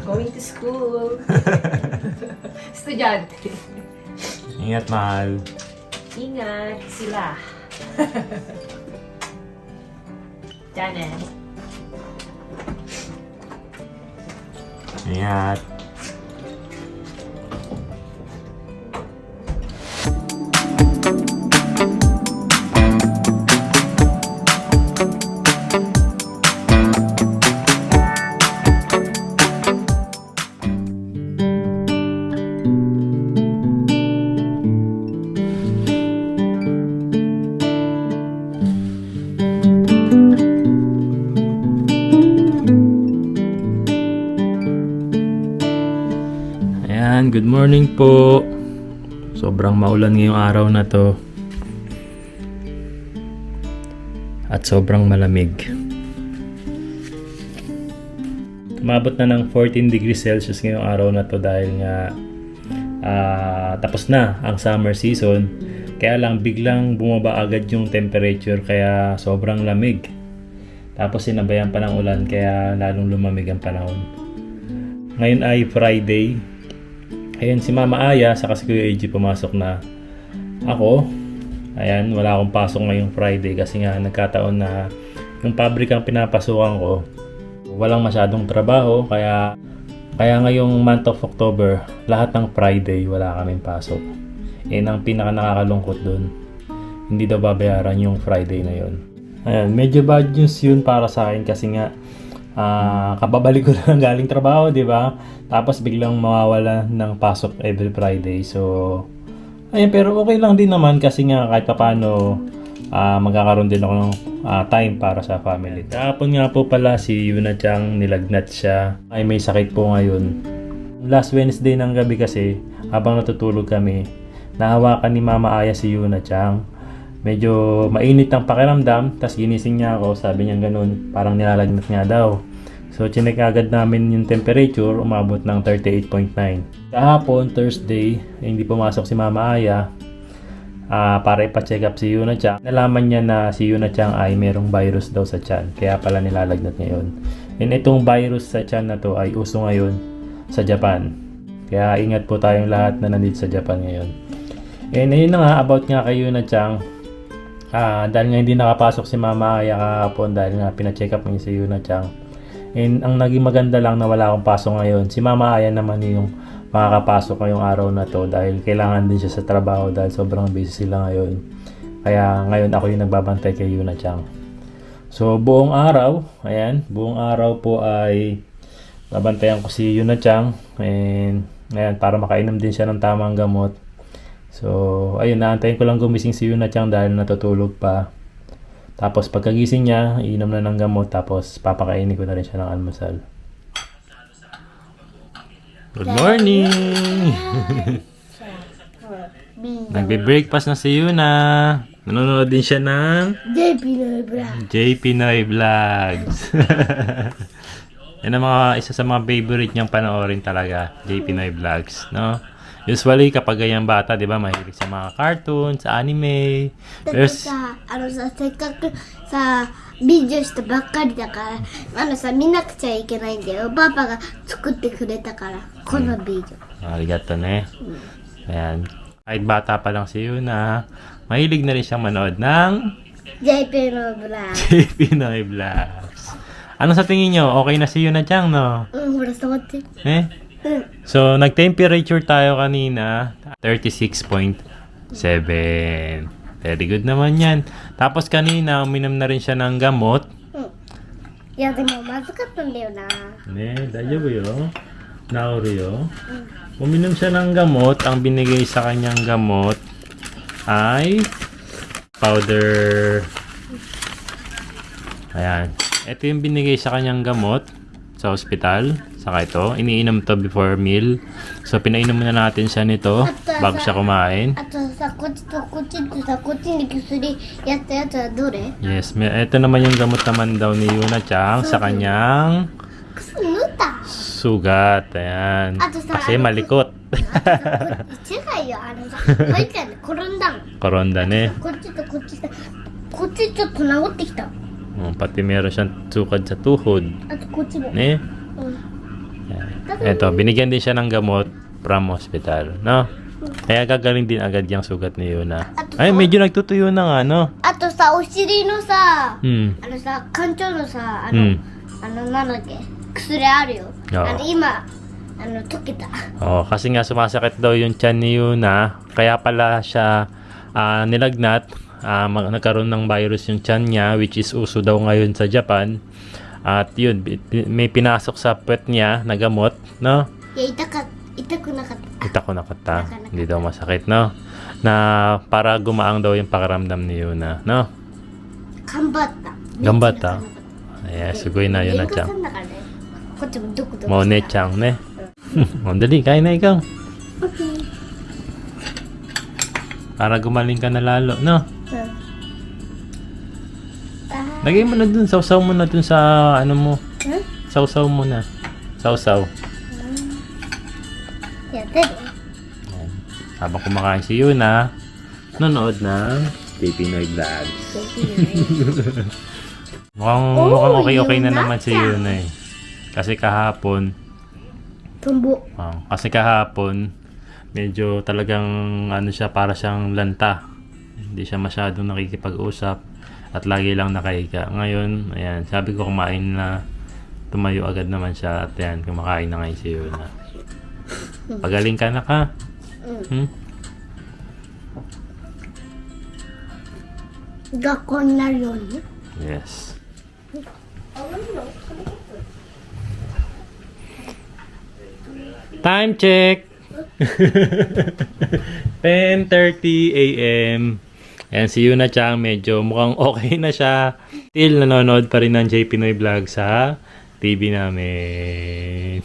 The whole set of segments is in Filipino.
Going to school. Estudyante. Ingat, mahal. Ingat sila. Janet. Ingat. Ayan, good morning po. Sobrang maulan ngayong araw na to. At sobrang malamig. Umabot na ng 14 degrees Celsius ngayong araw na to dahil nga tapos na ang summer season. Kaya lang biglang bumaba agad yung temperature kaya sobrang lamig. Tapos sinabayan pa ng ulan kaya lalong lumamig ang panahon. Ngayon ay Friday. Ayan, si Mama Aya, saka si Kuya AJ pumasok na. Ako, ayan, wala akong pasok ngayong Friday kasi nga nagkataon na yung pabrikang pinapasukan ko, walang masyadong trabaho, kaya ngayong month of October, lahat ng Friday wala kaming pasok. Yan ang pinaka nakakalungkot dun. Hindi daw babayaran yung Friday na yun. Ayan, medyo bad news yun para sa akin kasi nga kababalik ko lang galing trabaho, di ba? Tapos biglang mawawala ng pasok every Friday. So, ayun, pero okay lang din naman kasi nga kahit paano magkakaroon din ako ng time para sa family. Kahapon nga po pala si Yuna Chang, nilagnat siya. Ay may sakit po ngayon. Last Wednesday ng gabi kasi, habang natutulog kami, nahawakan ni Mama Aya si Yuna Chang. Medyo mainit ang pakiramdam, tas ginising niya ako, sabi niya ganun, parang nilalagnat nga daw. So, chinek agad namin yung temperature, umabot ng 38.9. Kahapon, Thursday, hindi pumasok si Mama Aya para ipa-check up si Yuna Chang. Nalaman niya na si Yuna Chang ay merong virus daw sa tiyan, kaya pala nilalagnat ngayon. And itong virus sa tiyan na to ay uso ngayon sa Japan. Kaya ingat po tayong lahat na nandito sa Japan ngayon. And ayun na nga, about nga kay Yuna Chang. Dahil nga hindi nakapasok si Mama Aya kahapon dahil nga pina-check up niya si Yuna Chang. And ang naging maganda lang na wala akong pasok ngayon. Si Mama Aya naman yung makakapasok ngayong araw na to dahil kailangan din siya sa trabaho dahil sobrang busy sila ngayon. Kaya ngayon ako yung nagbabantay kay Yuna Chang. So buong araw, ayan, buong araw po ay babantayan ko si Yuna Chang. And ayan, para makainom din siya ng tamang gamot. So, ayun, naantayin ko lang gumising si Yuna Chang dahil natutulog pa. Tapos pagkagising niya, iinom na ng gamot, tapos papakainin ko na rin siya ng almusal. Good morning! Nagbe-breakfast na si Yuna. Nanonood din siya ng JP Noy Vlogs. JP Noy Vlogs. Yan ang isa sa mga favorite niyang panoorin talaga, JP Noy Vlogs, no? Usually, kapag ganyang bata, di ba, mahilig sa mga cartoons, anime. だってさ、せっかくさ、ビデオしたばっかりだから、見なくちゃいけないんだよ。パパが作ってくれたから、このビデオ。Arigato ne. Ayan. Kahit bata pa lang si Yuna, mahilig na rin siyang manood ng JP Noy Vlogs. JP Noy Vlogs. Ano sa tingin nyo? Okay na si Yuna Chang, no? ほら、触って。 Eh? うん。 So, nag-temperature tayo kanina, 36.7. Very good naman yan. Tapos kanina, uminom na rin siya ng gamot. いや、でもまずかったんだよな。 Ne, dajabu yo. Nauru yo. Uminom siya ng gamot. Ang binigay sa kanyang gamot ay powder. Ayan. Ito yung binigay sa kanyang gamot sa ospital. Saka ito, iniinom to before meal. So, pinainom muna natin siya nito bago siya kumain. あとさ、こっちとこっちってさ、こっちに薬やったやつはどれ？ Yes, ito naman yung gamot naman daw ni Yuna Chang sa kanyang 塗った。 sugat. Ayan. Kasi malikot. 違うよ、保育園で転んだの。 Koronda ne. こっちとこっちさ、こっちちょっと治ってきた。 Pati meron siyang sukad sa tuhod. あとこっちも。 Ne? うん。Ito, binigyan din siya ng gamot from hospital, no? Kaya gagaling din agad yung sugat ni Yuna. Ay, medyo nagtutuyo na nga, no? あとさ、お尻のさ、 Hmm. 館長のさ、Hmm. なんだっけ、薬あるよ。Oo. 今、溶けた。 Oh, kasi nga sumasakit daw yung tiyan ni Yuna, kaya pala siya nilagnat, nagkaroon ng virus yung tiyan niya, which is uso daw ngayon sa Japan. At yun, may pinasok sa puwet niya na gamot, no? いや、痛くなかった。 Kita ko nakata, hindi daw masakit, no? Na para gumaang daw yung pakiramdam ni Yuna, no? 頑張った。 Gambata. Ayan, sugoy na yun na さ chang. んだからね。こっちもドクドク。 Mo ne chang, ne? Oh, dali, kain na ikaw. Para gumaling ka na lalo, no? うん。 Lagay mo na dun, sausaw mo na dun sa ano mo. うん Sausaw mo na. Sausaw. やってる Ayan. Habang kumakain si Yuna, nanonood ng Pinoy Vlogs. Mukhang okay na Yuna naman si siya. Yuna eh. Kasi kahapon, トンボ。 medyo talagang ano siya, para siyang lanta. Hindi siya masyadong nakikipag-usap at lagi lang nakahiga. Ngayon, ayan, sabi ko kumain na, tumayo agad naman siya at ayan, kumakain na ngayon si Yuna. Pagaling ka na ka. Hmm? 学校になるようにね。 Yes. Time check! 10:30 a.m. Ayan, si Yuna Chang, medyo mukhang okay na siya. Still nanonood pa rin ng J Pinoy Vlog sa TV namin.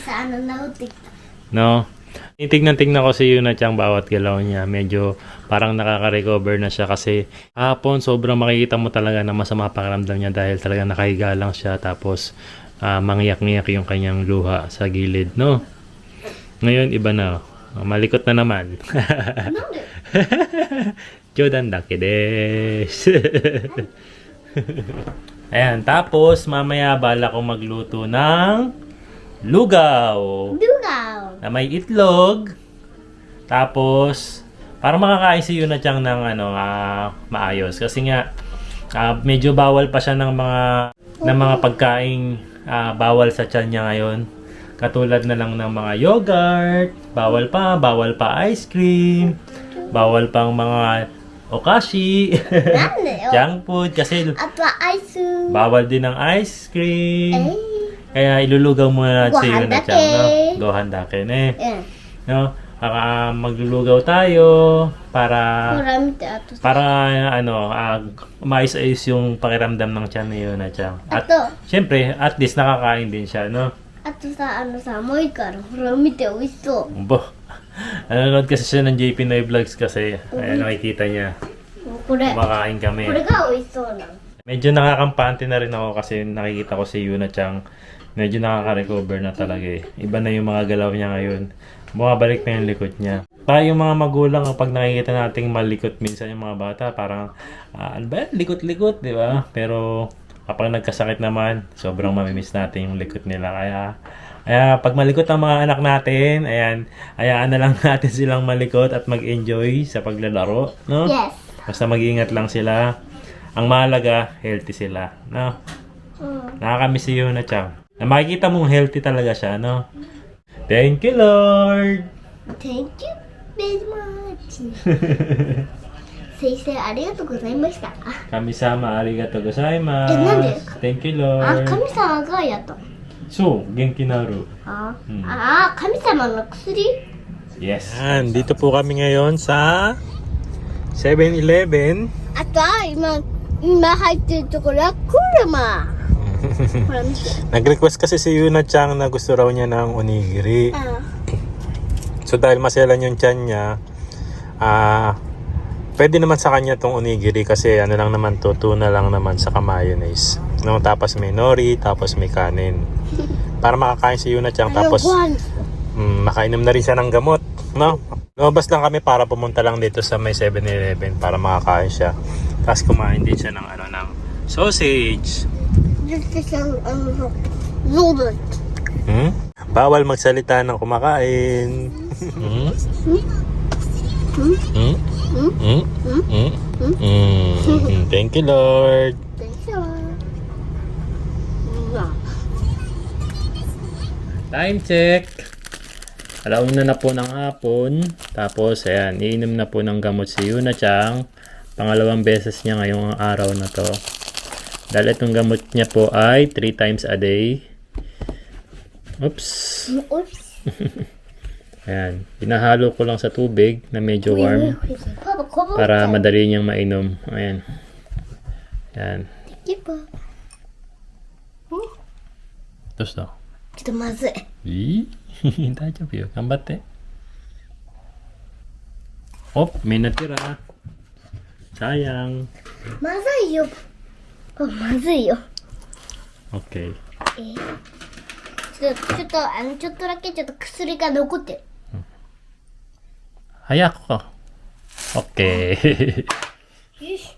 さ、治ってきた。 No? Tingnan ko si Yuna Chang bawat galaw niya. Medyo parang nakaka-recover na siya kasi hapon sobrang makikita mo talaga na masama pakiramdam niya dahil talaga nakahiga lang siya tapos mangyak-ngyak yung kanyang luha sa gilid, no? Ngayon iba na. Malikot na naman. なんで Jodan dake desu. Ayan, tapos mamaya bala ko magluto ng lugaw. ルガオ。 Na may itlog. Tapos, para makakain si Yuna Chang ng maayos. Kasi nga, medyo bawal pa siya ng mga pagkaing bawal sa tiyan niya ngayon. Katulad na lang ng mga yogurt, bawal pa ice cream, bawal pang mga okashi, なんでよ。 junk food, kasi あとはアイス。 bawal din ng ice え cream. Kaya ilulugaw muna natin si Yuna Chang, no? Gohandake, ne? うん。 No? Maglulugaw tayo ほ para ら見て、あとさ。 maayos-ayos yung pakiramdam ng tiyan ni Yuna Chang. あ At と、 syempre, at least nakakain din siya, no? あとさ、もう一個ある。ほら見て、美味しそう。 Bo. Nanonood kasi siya ng JP Noy Vlogs kasi. Ayan, nakikita niya. これ。 Kumakain kami. これが美味しそうなの。 Medyo nakakampante na rin ako kasi nakikita ko si Yuna Chang. Medyo nakaka-recover na talaga eh. Iba na yung mga galaw niya ngayon. Bumabalik na yung likod niya. Tayo mga magulang, kapag nakikita nating malikot minsan yung mga bata, parang, ano ba yan? Likot-likot, di ba? Pero kapag nagkasakit naman, sobrang mamimiss natin yung likot nila. Kaya pag malikot ang mga anak natin, ayan, hayaan na lang natin silang malikot at mag-enjoy sa paglalaro, no? Yes. Basta mag-iingat lang sila. Ang mahalaga, healthy sila, no? うん。 Nakakamiss si Yuna Chang. Na makikita mong healthy talaga siya, no? Thank you, Lord! Thank you very much. 先生、ありがとうございました。 Kami-sama, arigato gozaimasu. なんで Thank you, あ、 Lord. 神様がやったの。 So, genki naru. 神様の薬 Yes. Dito po kami ngayon sa 7-Eleven. あとは今入ってるところは車。ほら見て。 Nag-request kasi si Yuna Chang na gusto raw niya ng onigiri. So dahil maselan yung tiyan niya, pwede naman sa kanya tong onigiri kasi ano lang naman to, tuna lang naman saka mayonnaise. No, tapos may nori, tapos may kanin. Para makakain si Yuna Chang tapos makainom na rin siya ng gamot, no? Lumabas lang kami para pumunta lang dito sa may 7-Eleven para makakain siya. Tapos kumain din siya ng ng sausage. Dito siyang noodles. Hmm? Bawal magsalita ng kumakain. Hmm? Hmm? Hmm? Hmm? Hmm. Thank you, Lord. Thank you. Time check. Alauna na po ng hapon. Tapos, ayan, iinom na po ng gamot si Yuna Chang. Pangalawang beses niya ngayong araw na to. Dahil itong gamot niya po ay 3 times a day. Oops. Oops. Ayan. Pinahalo ko lang sa tubig na medyo warm. Papa, come on. Para madali niyang mainom. Ayan. Ayan. Thank you, Papa. Tapos to. ちょっとまずい。大丈夫よ。頑張って。お、may natira. Sayang. まずいよ。あ、まずいよ。 Okay. ちょっとだけちょっと薬が残ってる。 Hayako ko. Okay. よし。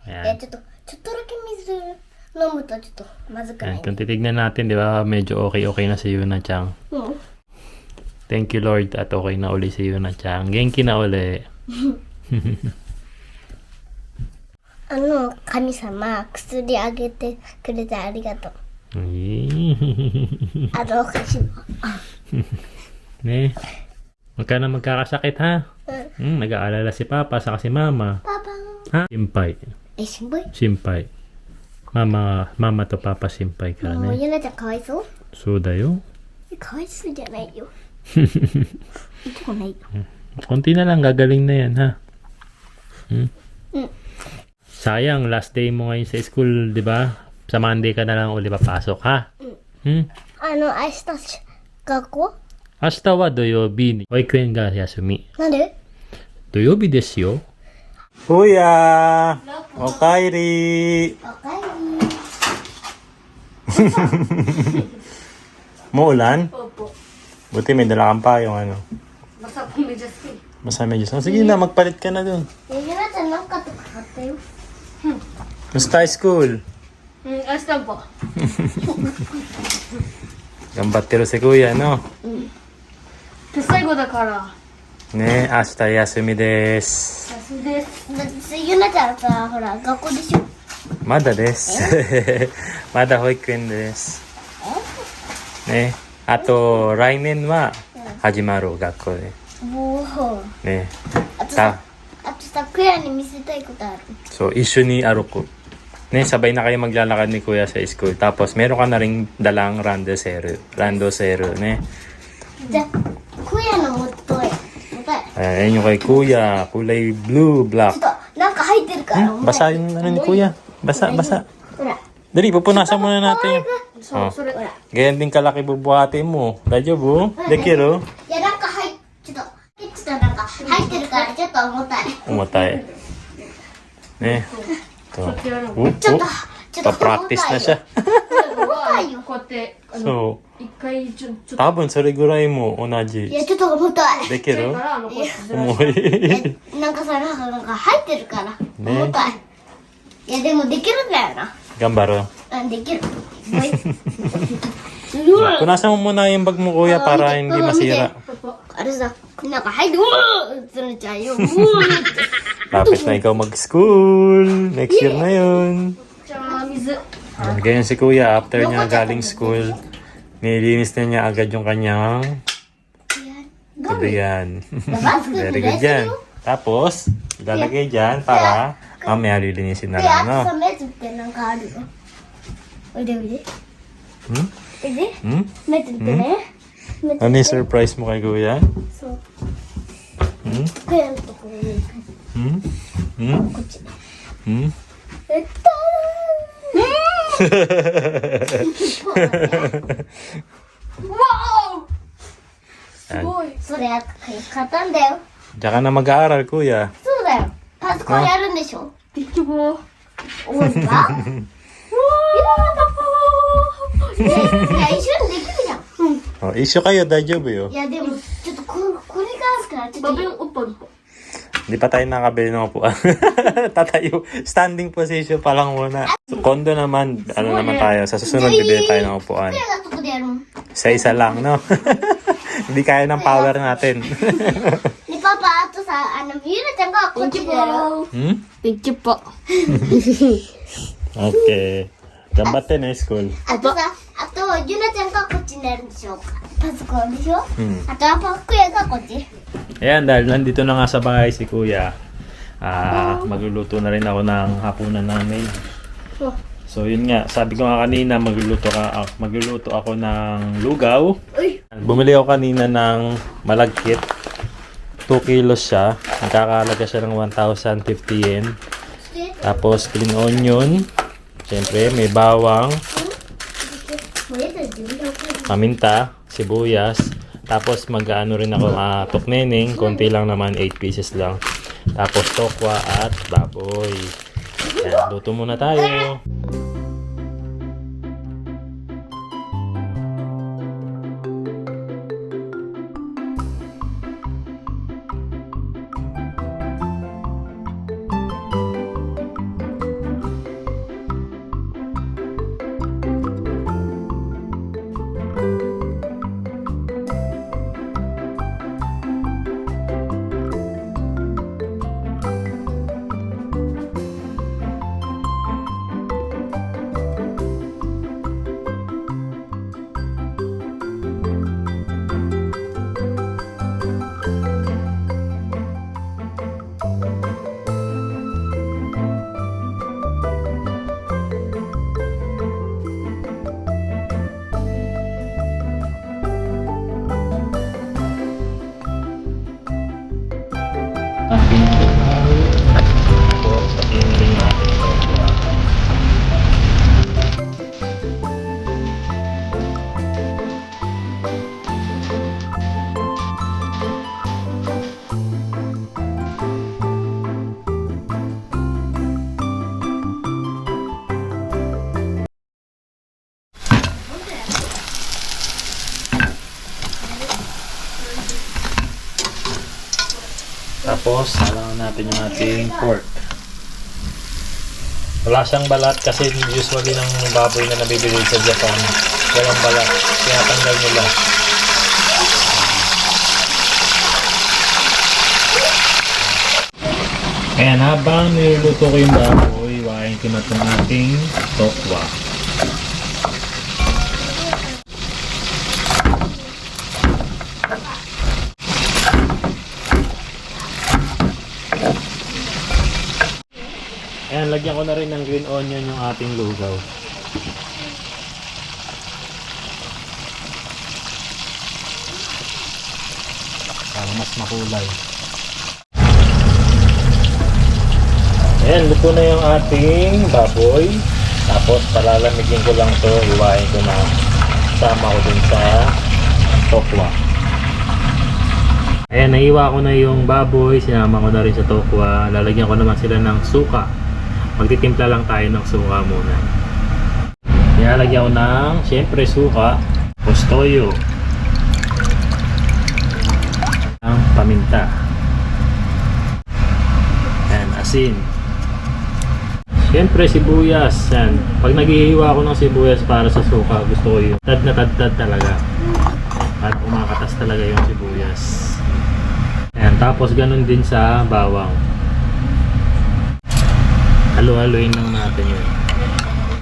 Ayan. ちょっとだけ水飲むとちょっとまずくな Ayan. い。 Kung titignan natin, di ba, medyo okay na si Yuna Chang. うん。 Thank you, Lord, at okay na uli si Yuna Chang. Genki na uli. 神様、薬あげてくれてありがとう。おかしい。 Ne. Huwag ka na magkakasakit, ha? Nag-aalala si Papa sa si Mama. パパン。 Ha? Simpay. 心配 Simpay. Mama to Papa simpay ka もう ne. ゆなちゃんかわいそう So da yo. かわいそうじゃないよ。いとこないよ。 Konti na lang, gagaling na yan, ha? Hmm? Mm. Sayang, last day mo ngayon sa school, di ba? Sa Monday ka na lang uli papasok, ha? Hmm? 明日学校 Hasta wa doyobi ni Oikuen ga yasumi. なんで Doyobi desu yo. Kuya! Okairi! おかえり。 Muulan? Opo. Buti may dala kang pa yung ano. Basta pumedyas ko eh. Masamay Diyos. Sige na, magpalit ka na dun. ゆなちゃんなんかとか買ったよ。 Musta school? 明日po. Gambattero si Kuya, no? 最後だから。 Ne, hasta yasumi desu. 休みです。だってゆなちゃんさ、ほら、学校でしょ。 Mada desu. Mada hoikuen desu. Ne, ato, rainen wa hajimaru, gakko de. おお。 Ne, あとさ ta, クヤに見せたいことある。 so, issue ni Aruko. Ne, sabay na kayo maglalakad ni Kuya sa school. Tapos, meron ka na rin dalang randosero. Randosero, ne? じゃあ、クヤのもとへ。もとへ。 Ayan yung kay Kuya. Kulay blue, ちょ black. っと、なんか入ってるから。 Basa yung ano ni Kuya. Basa, basa. ほら。 Dali, pupunasan muna natin. Oh. それ。 Ganyan din kalaki bubuhatin mo. Dajobu? Dekiro? いや、なんかちょっとなんか入ってるからちょっと重たい。 Umatay. Ne? To. ちょっと、Pa-practice na siya. 重たいよ。こうやって、So, 一回ちょっと、 tabon,それぐらいも同いじ。や、ちょっと重たい。か Dekiro? ら、こうやってずら重してい。なんかさ、なんか入ってるから。ね重たい。いや、でもできるんだよな。 Gambaro. うん、できる。 Punasan mo muna yung bag mo, Kuya, para hindi masira. あれさ、なんか入って、うーずれちゃうよ。うー Lapit na ikaw mag-school. Next year na yun. じゃあ、水。 Ganyan si Kuya, after niya galing school, nilinis na niya agad yung kanyang tuloyan. マスク Very good yan. Tapos, ilalagay dyan para mamaya lilinisin na で、あ lang, とさ、 no? 目つってなんかあるよ。おいでおいで。 Hmm? おいで。 Hmm? 目つってね。目つって。 Ano yung surprise mo kay Kuya? そう。 Hmm? クヤのところに Hmm? Hmm? こっち。 Hmm? えったー。わおすごい。それ買ったんだよ。 Diyan ka na mag-aaral, Kuya. そうだよ。パソコンやるんでしょ。できぼおいか。いや、一緒にできるじゃん。 Oh, issue kayo, dajobu yo. いや、でも、ちょっとこれがあるから、ちょっと。バベンオッパンポ。 Hindi pa tayo nakabili ng upuan. Tatayo. Standing position pa lang muna. So, kondo naman, ano naman tayo. Sa susunod, bibili tayo ng upuan. クヤがそこでやるもん。Isa-isa lang, no? Hindi kaya ng power natin. Ni Papa, ato sa, Yunaちゃんがこっちだよ。 Hmm? Thank you po. Okay. Gambatte na school. あとさ、あと、ゆなちゃんがこっちになるんでしょうか。パソコンでしょ、 Hmm. あとはパックヤがこっち。 Ayan, dahil nandito na nga sa bahay si Kuya, magluluto na rin ako ng hapunan namin. So yun nga, sabi ko nga kanina magluluto ako ng lugaw. Bumili ako kanina ng malagkit. 2 kilos siya. Nagkakalaga siya ng 1,050 yen. Tapos green onion. Siyempre may bawang, paminta, sibuyas. Tapos mag-ano rin ako tukneneng, konti lang naman, 8 pieces lang. Tapos tokwa at baboy. Yan, luto muna tayo. Ating lugaw. Tapos ating rin natin tokwa. Tapos, salangan natin yung ating pork. Wala siyang balat kasi usually ng baboy na nabibili sa Japan, walang balat. Kaya tanggal nila. Ayan, habang niluluto ko yung baboy, iwain ko na itong ating tokwa. Ayan, lagyan ko na rin ng green onion yung ating lugaw. Para mas makulay. Ayan, luto na yung ating baboy. Tapos palalamigin ko lang to, iwain ko na. Sama ko dun sa tokwa. Ayan, naiwa ko na yung baboy, sinama ko na rin sa tokwa. Lalagyan ko naman sila ng suka. Magtitimpla lang tayo ng suka muna. Nilalagyan ko ng, syempre, suka, toyo, ang paminta, and asin. Syempre, sibuyas. Yan. Pag naghihiwa ako ng sibuyas para sa suka, gusto ko yung tad na tad talaga. At umakatas talaga yung sibuyas. Ayan, tapos ganun din sa bawang. Halo-haloin lang natin yun.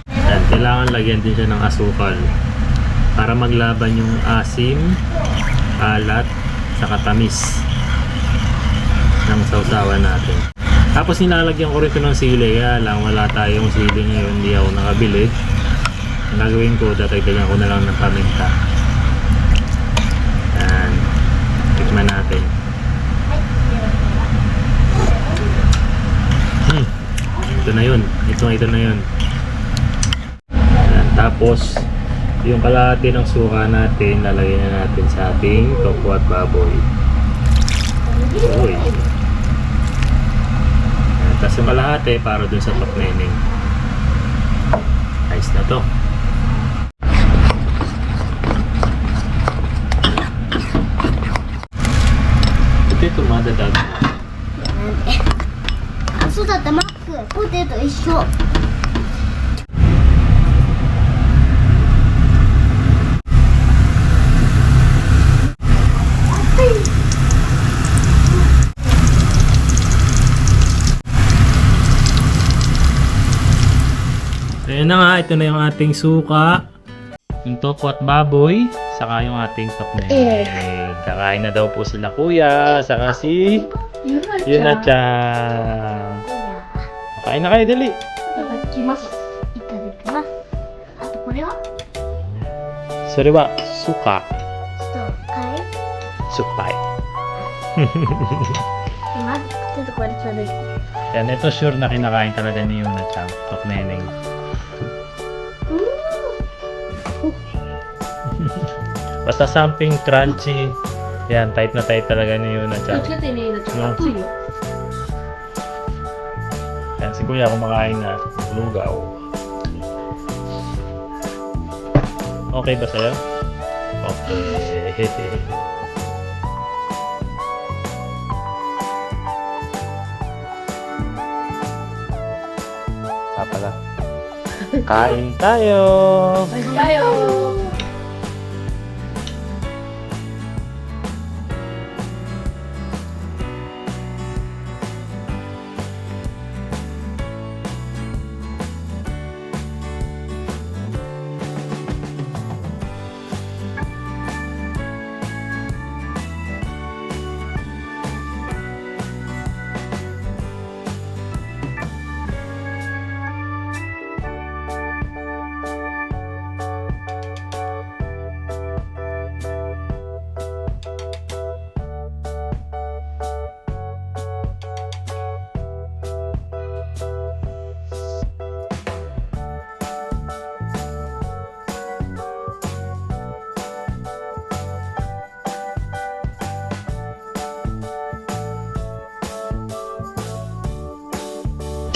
Ayan, kailangan lagyan din siya ng asukal para maglaban yung asim, alat, saka tamis ng sausawan natin. Tapos nilalagyan ko rin ito ng sili, kaya lang wala tayong sili ngayon, hindi ako nakabili. Ang gagawin ko, dadagdagan ko na lang ng paminta. Ayan, tikman natin. Ito na yun, ito na yun. Ayan, tapos yung kalahati ng suka natin, lalagyan na natin sa ating tokwa at baboy. Uy. Tapos yung kalahati para dun sa tokneneng. Ayos na to. Ito madadag. そうだった、マック、ポテト一緒。 Ayan, Ito na yung ating suka. Yung tofu at baboy. Saka yung ating tokneneng. Kakain na daw po sila kuya. Saka si Yuna-chan. Kain na kayo, dali. いただきます。いただきます。あとこれはそれはsuka. ちょっと変え Supay. まずちょっとこれちょうどいい。 Yan, ito sure na kinakain talaga ni Yuna-chan. Tokneneng. Basta something crunchy. Yan, type na type talaga ni 気を Yuna-chan. つけてね、なっちゃん。熱いよ。 Yan, si kuya kumakain na. Lugaw. Okay ba sa'yo? Okay. Pala. Kain tayo! バイバイよー。